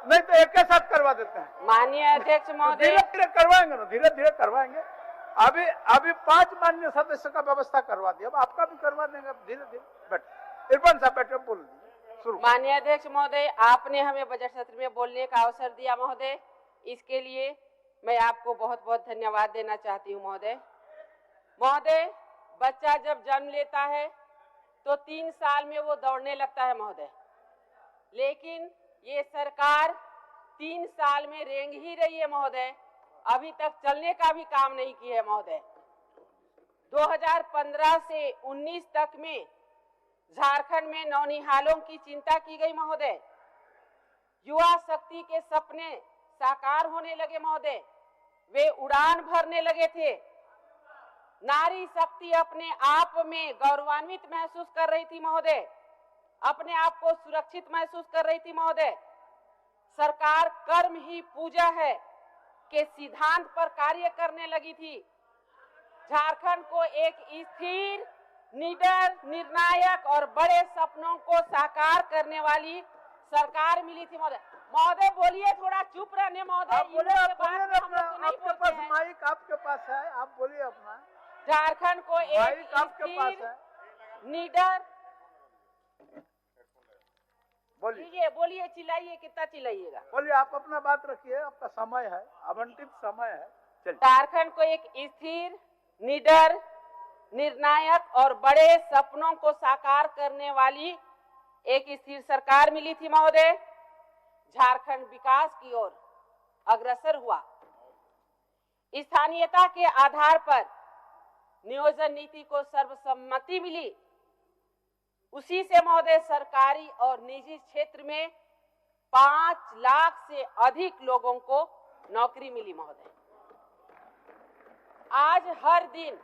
नहीं तो एक के साथ करवा देते हैं। माननीय अध्यक्ष महोदय, धीरे धीरे करवाएंगे ना, धीरे धीरे करवाएंगे। अभी 5 माननीय सदस्य का व्यवस्था करवा दिया, अब आपका भी करवा देंगे धीरे धीरे। बैठ इरफान साहब, बैठे, बोल दीजिए। माननीय अध्यक्ष महोदय, आपने हमें बजट सत्र में बोलने का अवसर दिया महोदय, इसके लिए मैं आपको बहुत बहुत धन्यवाद देना चाहती हूँ महोदय। महोदय, बच्चा जब जन्म लेता है तो 3 साल में वो दौड़ने लगता है महोदय, लेकिन ये सरकार 3 साल में रेंग ही रही है महोदय, अभी तक चलने का भी काम नहीं की है महोदय। 2015 से 19 तक में झारखंड में नौनिहालों की चिंता की गई महोदय, युवा शक्ति के सपने साकार होने लगे महोदय, वे उड़ान भरने लगे थे। नारी शक्ति अपने आप में गौरवान्वित महसूस कर रही थी महोदय, अपने आप को सुरक्षित महसूस कर रही थी महोदय। सरकार कर्म ही पूजा है के सिद्धांत पर कार्य करने लगी थी। झारखंड को एक स्थिर, निडर, निर्णायक और बड़े सपनों को साकार करने वाली सरकार मिली थी महोदय। महोदय बोलिए, थोड़ा चुप रहने महोदय। आपके पास माइक आपके पास है, आप बोलिए अपना। झारखंड को एक स्थिर, निडर, बोलिए, चिल्लाइए, कितना चिल्लाइएगा। बोलिए, आप अपना बात रखिए, आपका समय है, आवंटित समय है। चलिए। झारखंड को एक स्थिर, निडर, निर्णायक और बड़े सपनों को साकार करने वाली एक स्थिर सरकार मिली थी महोदय। झारखंड विकास की ओर अग्रसर हुआ। स्थानीयता के आधार पर नियोजन नीति को सर्वसम्मति मिली। उसी से महोदय सरकारी और निजी क्षेत्र में 5 लाख से अधिक लोगों को नौकरी मिली महोदय। आज हर दिन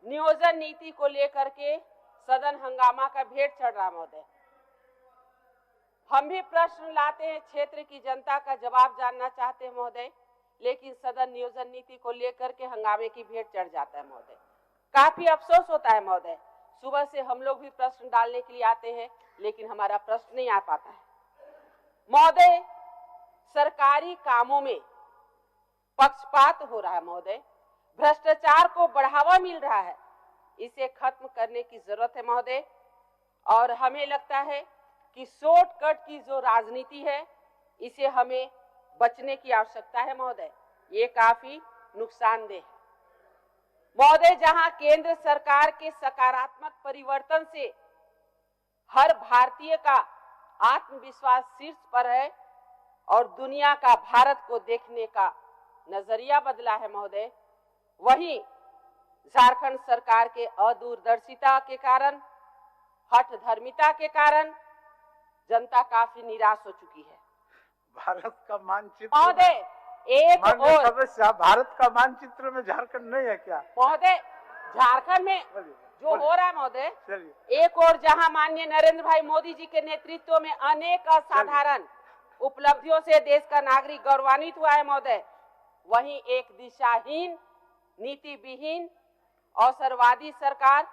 नियोजन नीति को लेकर के सदन हंगामा का भेंट चढ़ रहा महोदय। हम भी प्रश्न लाते हैं, क्षेत्र की जनता का जवाब जानना चाहते हैं महोदय, लेकिन सदन नियोजन नीति को लेकर के हंगामे की भेंट चढ़ जाता है महोदय। काफी अफसोस होता है महोदय, सुबह से हम लोग भी प्रश्न डालने के लिए आते हैं, लेकिन हमारा प्रश्न नहीं आ पाता है महोदय। सरकारी कामों में पक्षपात हो रहा है महोदय, भ्रष्टाचार को बढ़ावा मिल रहा है, इसे खत्म करने की जरूरत है महोदय। और हमें लगता है कि शॉर्टकट की जो राजनीति है, इसे हमें बचने की आवश्यकता है महोदय, ये काफी नुकसानदेह है महोदय। जहां केंद्र सरकार के सकारात्मक परिवर्तन से हर भारतीय का आत्मविश्वास शीर्ष पर है और दुनिया का भारत को देखने का नजरिया बदला है महोदय, वहीं झारखंड सरकार के अदूरदर्शिता के कारण, हठधर्मिता के कारण जनता काफी निराश हो चुकी है। भारत का मानचित्र महोदय, एक और भारत का मानचित्र में झारखंड नहीं है क्या महोदय? झारखंड में जो हो रहा है महोदय, एक और जहां माननीय नरेंद्र भाई मोदी जी के नेतृत्व में अनेक असाधारण उपलब्धियों से देश का नागरिक गौरवान्वित हुआ है महोदय, वहीं एक दिशाहीन, नीति विहीन, अवसरवादी सरकार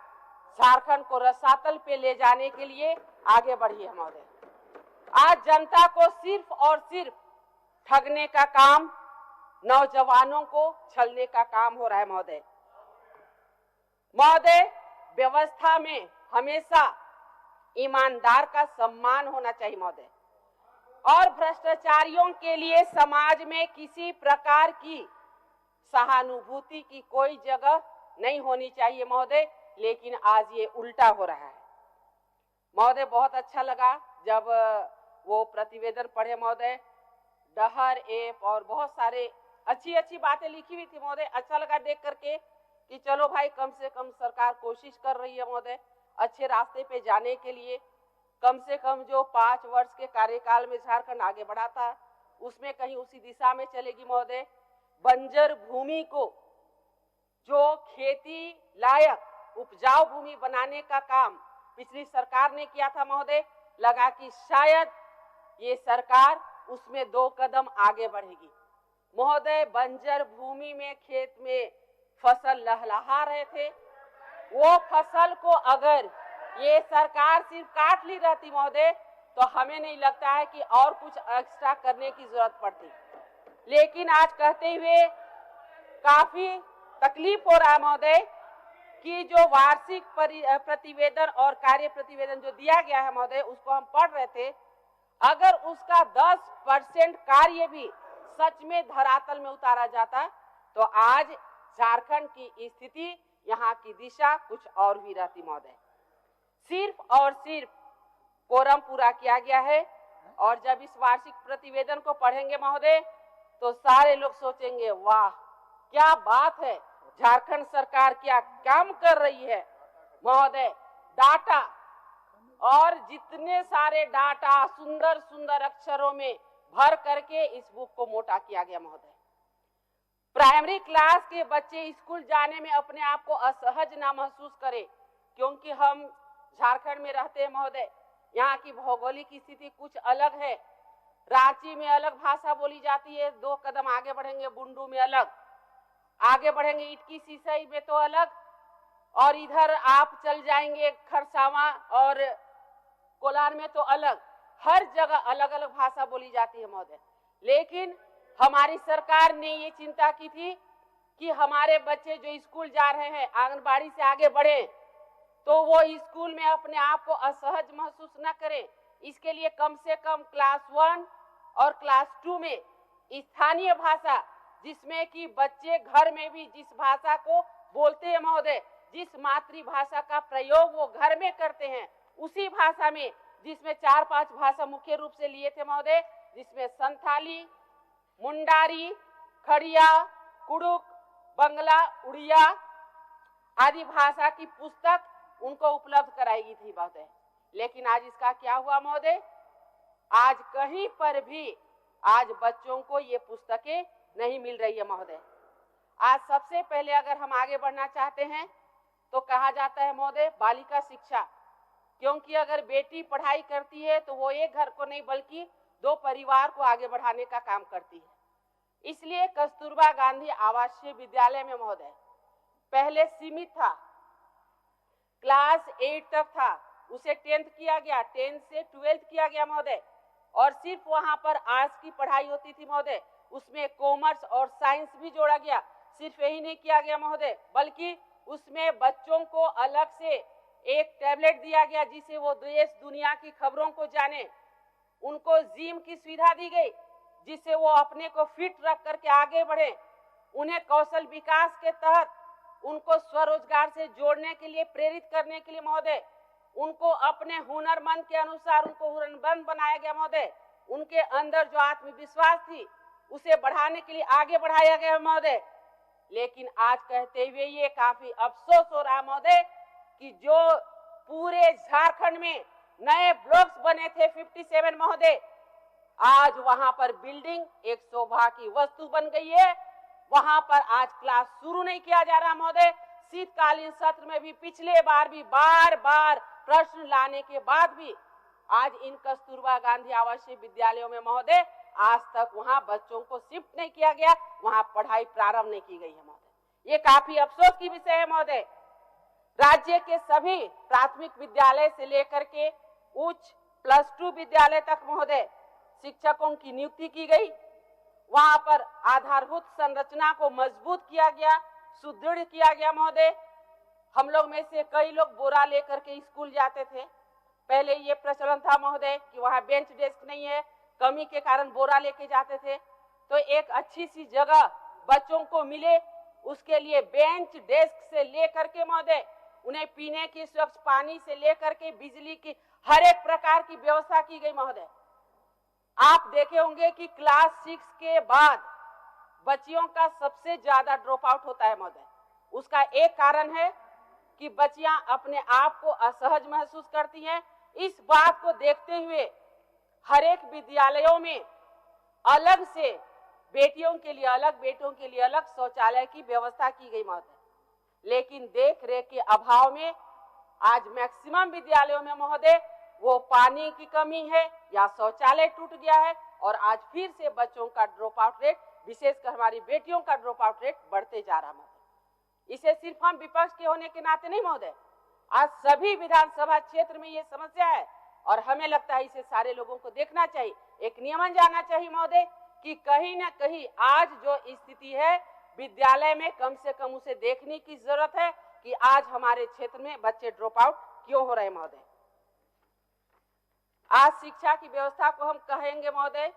झारखंड को रसातल पे ले जाने के लिए आगे बढ़ी है महोदय। आज जनता को सिर्फ और सिर्फ ठगने का काम, नौजवानों को छलने का काम हो रहा है महोदय। महोदय, व्यवस्था में हमेशा ईमानदार का सम्मान होना चाहिए महोदय, और भ्रष्टाचारियों के लिए समाज में किसी प्रकार की सहानुभूति की कोई जगह नहीं होनी चाहिए महोदय, लेकिन आज ये उल्टा हो रहा है महोदय। बहुत अच्छा लगा जब वो प्रतिवेदन पढ़े महोदय, डहर ऐप और बहुत सारे अच्छी बातें लिखी हुई थी महोदय। अच्छा लगा देख करके कि चलो भाई, कम से कम सरकार कोशिश कर रही है महोदय अच्छे रास्ते पे जाने के लिए। कम से कम जो 5 वर्ष के कार्यकाल में झारखंड आगे बढ़ा था, उसमें कहीं उसी दिशा में चलेगी महोदय। बंजर भूमि को जो खेती लायक उपजाऊ भूमि बनाने का काम पिछली सरकार ने किया था महोदय, लगा कि शायद ये सरकार उसमें 2 कदम आगे बढ़ेगी महोदय। बंजर भूमि में खेत में फसल लहलहा रहे थे, वो फसल को अगर ये सरकार सिर्फ काट ली रहती महोदय, तो हमें नहीं लगता है कि और कुछ एक्स्ट्रा करने की जरूरत पड़ती। लेकिन आज कहते हुए काफी तकलीफ हो रहा है महोदय कि जो वार्षिक प्रतिवेदन और कार्य प्रतिवेदन जो दिया गया है महोदय, उसको हम पढ़ रहे थे, अगर उसका 10% कार्य भी सच में धरातल में उतारा जाता तो आज झारखंड की स्थिति, यहाँ की दिशा कुछ और भी रहती महोदय। सिर्फ और सिर्फ कोरम पूरा किया गया है और जब इस वार्षिक प्रतिवेदन को पढ़ेंगे महोदय तो सारे लोग सोचेंगे वाह क्या बात है, झारखंड सरकार क्या काम कर रही है महोदय। डाटा और जितने सारे डाटा सुंदर सुंदर अक्षरों में भर करके इस बुक को मोटा किया गया महोदय। प्राइमरी क्लास के बच्चे स्कूल जाने में अपने आप को असहज ना महसूस करें, क्योंकि हम झारखंड में रहते हैं महोदय। यहाँ की भौगोलिक स्थिति कुछ अलग है। रांची में अलग भाषा बोली जाती है, 2 कदम आगे बढ़ेंगे बुंडू में अलग, आगे बढ़ेंगे इटकी सिसई में तो अलग, और इधर आप चल जाएंगे खरसावा और कोलार में तो अलग। हर जगह अलग अलग भाषा बोली जाती है महोदय। लेकिन हमारी सरकार ने ये चिंता की थी कि हमारे बच्चे जो स्कूल जा रहे हैं आंगनबाड़ी से आगे बढ़े तो वो स्कूल में अपने आप को असहज महसूस न करें। इसके लिए कम से कम क्लास 1 और क्लास 2 में स्थानीय भाषा, जिसमें कि बच्चे घर में भी जिस भाषा को बोलते हैं महोदय, जिस मातृभाषा का प्रयोग वो घर में करते हैं, उसी भाषा में, जिसमें 4-5 भाषा मुख्य रूप से लिए थे महोदय, जिसमें संथाली, मुंडारी, खड़िया, कुड़ुक, बंगला, उड़िया आदि भाषा की पुस्तक उनको उपलब्ध कराई गई थी महोदय। लेकिन आज इसका क्या हुआ महोदय? आज कहीं पर भी आज बच्चों को ये पुस्तकें नहीं मिल रही है महोदय। आज सबसे पहले अगर हम आगे बढ़ना चाहते हैं तो कहा जाता है महोदय बालिका शिक्षा, क्योंकि अगर बेटी पढ़ाई करती है तो वो एक घर को नहीं बल्कि 2 परिवार को आगे बढ़ाने का काम करती है। इसलिए कस्तूरबा गांधी आवासीय विद्यालय में महोदय पहले सीमित था, क्लास 8 तक था, उसे 10th किया गया, 10th से 12th किया गया महोदय, और सिर्फ वहां पर आर्ट्स की पढ़ाई होती थी महोदय। उसमें कॉमर्स और साइंस भी जोड़ा गया। सिर्फ यही नहीं किया गया महोदय, बल्कि उसमें बच्चों को अलग से एक टैबलेट दिया गया जिससे वो देश दुनिया की खबरों को जाने। उनको जिम की सुविधा दी गई जिससे वो अपने को फिट रख करके आगे बढ़े। उन्हें कौशल विकास के तहत उनको स्वरोजगार से जोड़ने के लिए, प्रेरित करने के लिए महोदय, उनको अपने हुनरमंद के अनुसार उनको हुनरमंद बनाया गया महोदय। उनके अंदर जो आत्मविश्वास थी उसे बढ़ाने के लिए आगे बढ़ाया गया महोदय। लेकिन आज कहते हुए ये काफी अफसोस हो रहा है महोदय कि जो पूरे झारखंड में नए ब्लॉक्स बने थे 57 महोदय, आज वहां पर बिल्डिंग एक शोभा की वस्तु बन गई है। वहां पर आज क्लास शुरू नहीं किया जा रहा महोदय। शीतकालीन सत्र में भी पिछले बार भी बार बार प्रश्न लाने के बाद भी आज इन कस्तूरबा गांधी आवासीय विद्यालयों में महोदय आज तक वहां बच्चों को शिफ्ट नहीं किया गया, वहां पढ़ाई प्रारंभ नहीं की गई है महोदय। ये काफी अफसोस की विषय है महोदय। राज्य के सभी प्राथमिक विद्यालय से लेकर के उच्च +2 विद्यालय तक महोदय शिक्षकों की नियुक्ति की गई। वहां पर आधारभूत संरचना को मजबूत किया गया, सुदृढ़ किया गया महोदय। हम लोग में से कई लोग बोरा लेकर के स्कूल जाते थे। पहले ये प्रचलन था महोदय कि वहां बेंच डेस्क नहीं है, कमी के कारण बोरा लेके जाते थे। तो एक अच्छी सी जगह बच्चों को मिले, उसके लिए बेंच डेस्क से लेकर के महोदय उन्हें पीने की स्वच्छ पानी से लेकर के बिजली की हर एक प्रकार की व्यवस्था की गई महोदय। आप देखे होंगे कि क्लास 6 के बाद बच्चियों का सबसे ज्यादा ड्रॉप आउट होता है महोदय। उसका एक कारण है कि बच्चियां अपने आप को असहज महसूस करती हैं। इस बात को देखते हुए हर एक विद्यालयों में अलग से बेटियों के लिए अलग, बेटों के लिए अलग शौचालय की व्यवस्था की गई महोदय। लेकिन देख रेख के अभाव में आज मैक्सिमम विद्यालयों में महोदय वो पानी की कमी है या शौचालय टूट गया है, और आज फिर से बच्चों का ड्रॉप आउट रेट, विशेषकर हमारी बेटियों का ड्रॉप आउट रेट बढ़ते जा रहा है महोदय। इसे सिर्फ हम विपक्ष के होने के नाते नहीं महोदय, आज सभी विधानसभा क्षेत्र में ये समस्या है। और हमें लगता है इसे सारे लोगों को देखना चाहिए। एक नियमन जाना चाहिए महोदय कि कहीं ना कहीं आज जो स्थिति है विद्यालय में कम से कम उसे देखने की जरूरत है कि आज हमारे क्षेत्र में बच्चे ड्रॉप आउट क्यों हो रहे हैं महोदय। आज शिक्षा की व्यवस्था को हम कहेंगे महोदय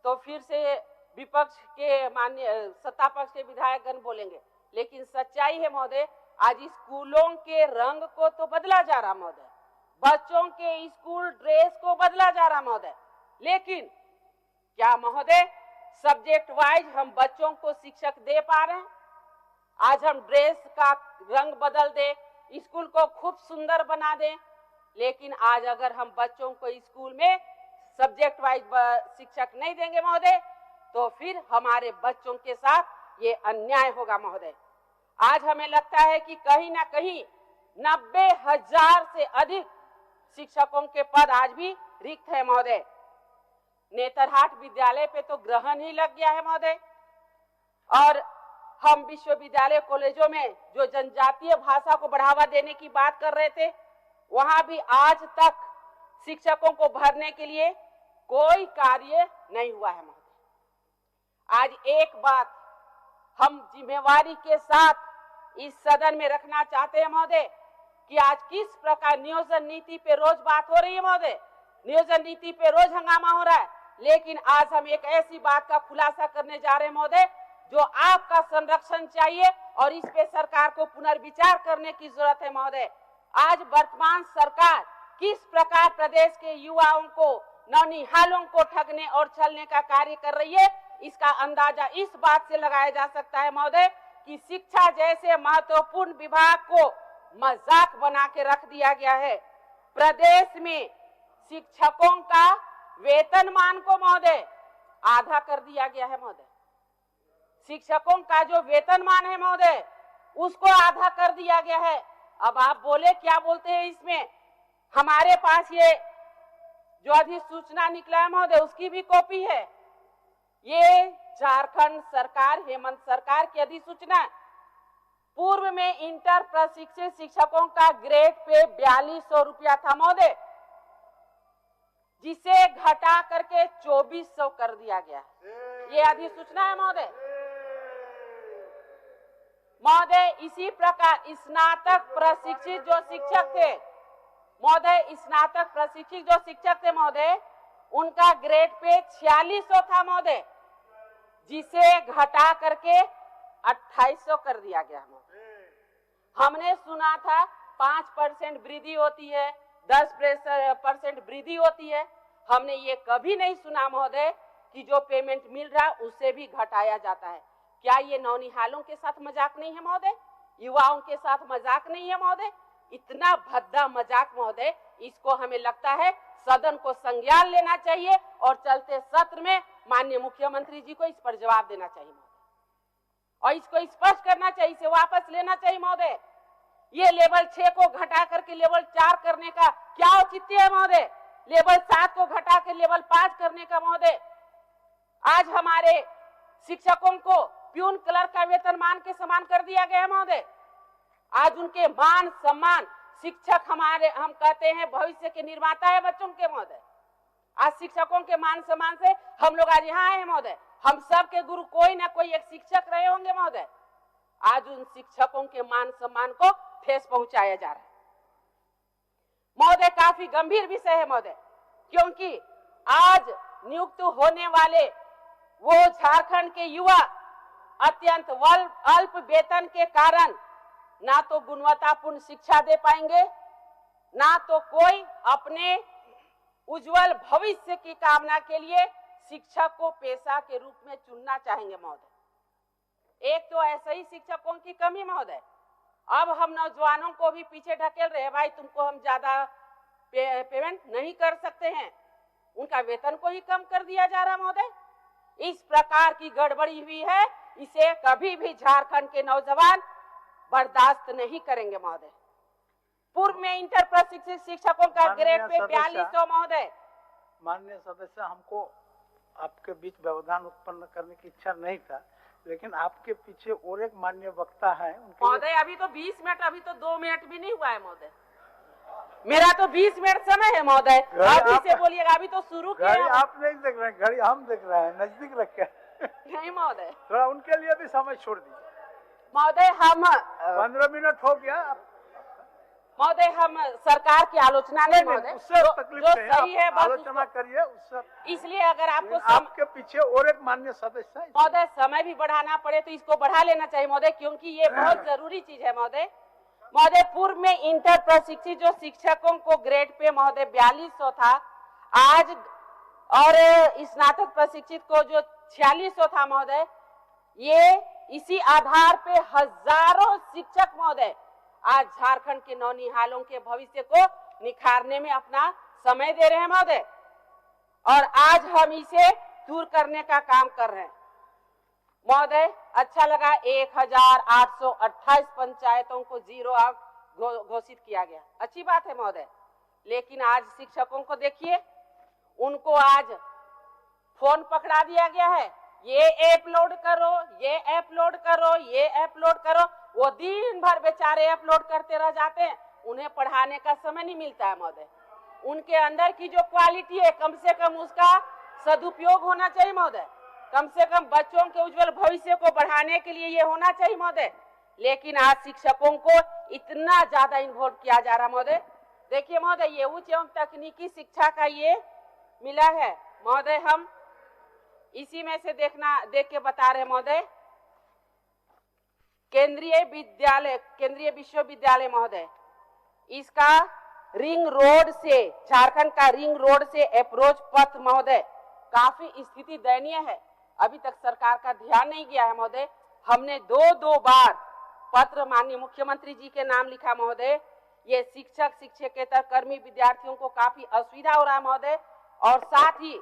तो फिर से विपक्ष के माननीय सत्ता पक्ष के विधायकगण बोलेंगे, लेकिन सच्चाई है महोदय आज स्कूलों के रंग को तो बदला जा रहा महोदय, बच्चों के स्कूल ड्रेस को बदला जा रहा महोदय, लेकिन क्या महोदय सब्जेक्ट वाइज हम बच्चों को शिक्षक दे पा रहे हैं? आज हम ड्रेस का रंग बदल दे, स्कूल को खूब सुंदर बना दें, लेकिन आज अगर हम बच्चों को स्कूल में सब्जेक्ट वाइज शिक्षक नहीं देंगे महोदय तो फिर हमारे बच्चों के साथ ये अन्याय होगा महोदय। आज हमें लगता है कि कहीं ना कहीं 90,000 से अधिक शिक्षकों के पद आज भी रिक्त है महोदय। नेतरहाट विद्यालय पे तो ग्रहण ही लग गया है महोदय, और हम विश्वविद्यालय कॉलेजों में जो जनजातीय भाषा को बढ़ावा देने की बात कर रहे थे वहां भी आज तक शिक्षकों को भरने के लिए कोई कार्य नहीं हुआ है महोदय। आज एक बात हम जिम्मेवारी के साथ इस सदन में रखना चाहते हैं महोदय कि आज किस प्रकार नियोजन नीति पे रोज बात हो रही है महोदय, नियोजन नीति पे रोज हंगामा हो रहा है, लेकिन आज हम एक ऐसी बात का खुलासा करने जा रहे हैं महोदय जो आपका संरक्षण चाहिए और इस पे सरकार को पुनर्विचार करने की जरूरत है महोदय। आज वर्तमान सरकार किस प्रकार प्रदेश के युवाओं को नौनिहालों को ठगने और छलने का कार्य कर रही है, इसका अंदाजा इस बात से लगाया जा सकता है महोदय कि शिक्षा जैसे महत्वपूर्ण विभाग को मजाक बना के रख दिया गया है। प्रदेश में शिक्षकों का वेतनमान को महोदय आधा कर दिया गया है महोदय, शिक्षकों का जो वेतनमान है महोदय उसको आधा कर दिया गया है। अब आप बोले क्या बोलते हैं इसमें, हमारे पास ये जो अधिसूचना निकला है महोदय उसकी भी कॉपी है, ये झारखंड सरकार हेमंत सरकार की अधिसूचना। पूर्व में इंटर प्रशिक्षित शिक्षकों का ग्रेड पे 4200 रुपया था महोदय, जिसे घटा करके 2400 कर दिया गया। ये अधिसूचना है महोदय। महोदय इसी प्रकार स्नातक प्रशिक्षित जो शिक्षक थे महोदय, स्नातक प्रशिक्षित जो शिक्षक थे महोदय उनका ग्रेड पे 4600 था महोदय, जिसे घटा करके 2800 कर दिया गया महोदय। हमने सुना था 5% वृद्धि होती है, 10% वृद्धि होती है, हमने ये कभी नहीं सुना महोदय कि जो पेमेंट मिल रहा उससे भी घटाया जाता है। क्या ये नौनिहालों के साथ मजाक नहीं है महोदय, युवाओं के साथ मजाक नहीं है महोदय? इतना भद्दा मजाक महोदय, इसको हमें लगता है सदन को संज्ञान लेना चाहिए और चलते सत्र में माननीय मुख्यमंत्री जी को इस पर जवाब देना चाहिए महोदय, और इसको स्पष्ट करना चाहिए, इसे वापस लेना चाहिए महोदय। ये लेवल 6 को घटा करके लेवल 4 करने का क्या औचित्य है महोदय? लेवल 7 को घटा के लेवल 5 करने का महोदय। आज हमारे शिक्षकों को प्यून क्लर्क का वेतनमान के समान कर दिया गया है महोदय। आज उनके मान सम्मान, शिक्षक हमारे, हम कहते हैं भविष्य के निर्माता है बच्चों के महोदय। आज शिक्षकों के मान सम्मान से हम लोग आज यहाँ आए हैं महोदय, हम सब के गुरु कोई ना कोई एक शिक्षक रहे होंगे महोदय। आज उन शिक्षकों के मान सम्मान को ठेस पहुंचाया जा रहा है महोदय। काफी गंभीर विषय है महोदय, क्योंकि आज नियुक्त होने वाले वो झारखंड के युवा अत्यंत अल्प वेतन के कारण ना तो गुणवत्तापूर्ण शिक्षा दे पाएंगे, ना तो कोई अपने उज्जवल भविष्य की कामना के लिए शिक्षक को पेशा के रूप में चुनना चाहेंगे महोदय। एक तो ऐसे ही शिक्षकों की कमी महोदय, अब हम नौजवानों को भी पीछे ढकेल रहे हैं, भाई तुमको हम ज्यादा पेमेंट नहीं कर सकते हैं, उनका वेतन को ही कम कर दिया जा रहा महोदय। इस प्रकार की गड़बड़ी हुई है, इसे कभी भी झारखंड के नौजवान बर्दाश्त नहीं करेंगे महोदय। पूर्व में इंटर प्रशिक्षित शिक्षकों का ग्रेड पे 4200 महोदय। माननीय सदस्य, हमको आपके बीच व्यवधान उत्पन्न करने की इच्छा नहीं था, लेकिन आपके पीछे और एक माननीय वक्ता है महोदय। अभी तो 20 मिनट, अभी तो 2 मिनट भी नहीं हुआ है महोदय। मेरा तो 20 मिनट समय है महोदय, अभी आप- से बोलिएगा, अभी तो शुरू किया घड़ी है। आप नहीं देख रहे हैं, घड़ी हम देख रहे हैं, नजदीक रख के। नहीं महोदय, थोड़ा उनके लिए भी समय छोड़ दीजिए। महोदय हम 15 मिनट हो गया। महोदय हम सरकार की आलोचना नहीं महोदय, उससे जो तकलीफ जो नहीं, सही है आप बस आलोचना करिए उससे। इसलिए अगर आपको आपके पीछे और एक माननीय सदस्य है। महोदय समय भी बढ़ाना पड़े तो इसको बढ़ा लेना चाहिए महोदय, क्योंकि ये बहुत जरूरी चीज है महोदय। महोदय पूर्व में इंटर प्रशिक्षित जो शिक्षकों को ग्रेड पे महोदय 4200 था, आज और स्नातक प्रशिक्षित को जो 4600 था महोदय, ये इसी आधार पे हजारों शिक्षक महोदय आज झारखंड के नौनिहालों के भविष्य को निखारने में अपना समय दे रहे हैं महोदय, और आज हम इसे दूर करने का काम कर रहे हैं महोदय। अच्छा लगा 1828 पंचायतों को 0 आउट घोषित किया गया, अच्छी बात है महोदय। लेकिन आज शिक्षकों को देखिए, उनको आज फोन पकड़ा दिया गया है, ये ऐप लोड करो, ये ऐप लोड करो, ये ऐप लोड करो। वो दिन भर बेचारे ऐप लोड करते रह जाते हैं, उन्हें पढ़ाने का समय नहीं मिलता है महोदय। उनके अंदर की जो क्वालिटी है कम से कम उसका सदुपयोग होना चाहिए महोदय, कम से कम बच्चों के उज्जवल भविष्य को बढ़ाने के लिए ये होना चाहिए महोदय। लेकिन आज शिक्षकों को इतना ज्यादा इन्वॉल्व किया जा रहा महोदय। देखिए महोदय, ये उच्च एवं तकनीकी शिक्षा का ये मिला है महोदय, हम इसी में से देख के बता रहे महोदय। केंद्रीय विश्वविद्यालय महोदय, इसका रिंग रोड से, झारखंड का रिंग रोड से अप्रोच पथ महोदय काफी स्थिति दयनीय है, अभी तक सरकार का ध्यान नहीं गया है महोदय। हमने दो बार पत्र माननीय मुख्यमंत्री जी के नाम लिखा महोदय। ये शिक्षक शिक्षकेतर कर्मी विद्यार्थियों को काफी असुविधा हो रहा है महोदय, और साथ ही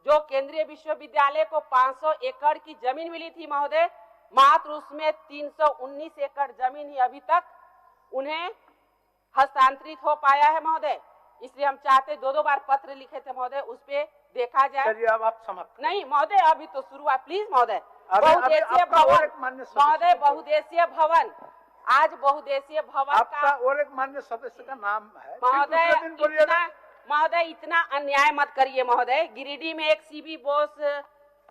जो केंद्रीय विश्वविद्यालय को 500 एकड़ की जमीन मिली थी महोदय, मात्र उसमें 319 एकड़ जमीन ही अभी तक उन्हें हस्तांतरित हो पाया है महोदय। इसलिए हम चाहते 2 बार पत्र लिखे थे महोदय, उस पे देखा जाए। चलिए अब आप समाप्त नहीं महोदय, अभी तो शुरू है, प्लीज महोदय। बहुउद्देशीय भवन महोदय, बहुउद्देशीय भवन, आज बहुउद्देशीय भवन आपका और एक माननीय सदस्य का नाम है महोदय। महोदय इतना अन्याय मत करिए महोदय। गिरिडीह में एक सीबी बोस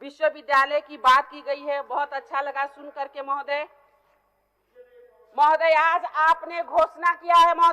विश्वविद्यालय की बात की गई है, बहुत अच्छा लगा सुन करके महोदय। महोदय आज आपने घोषणा किया है महोदय।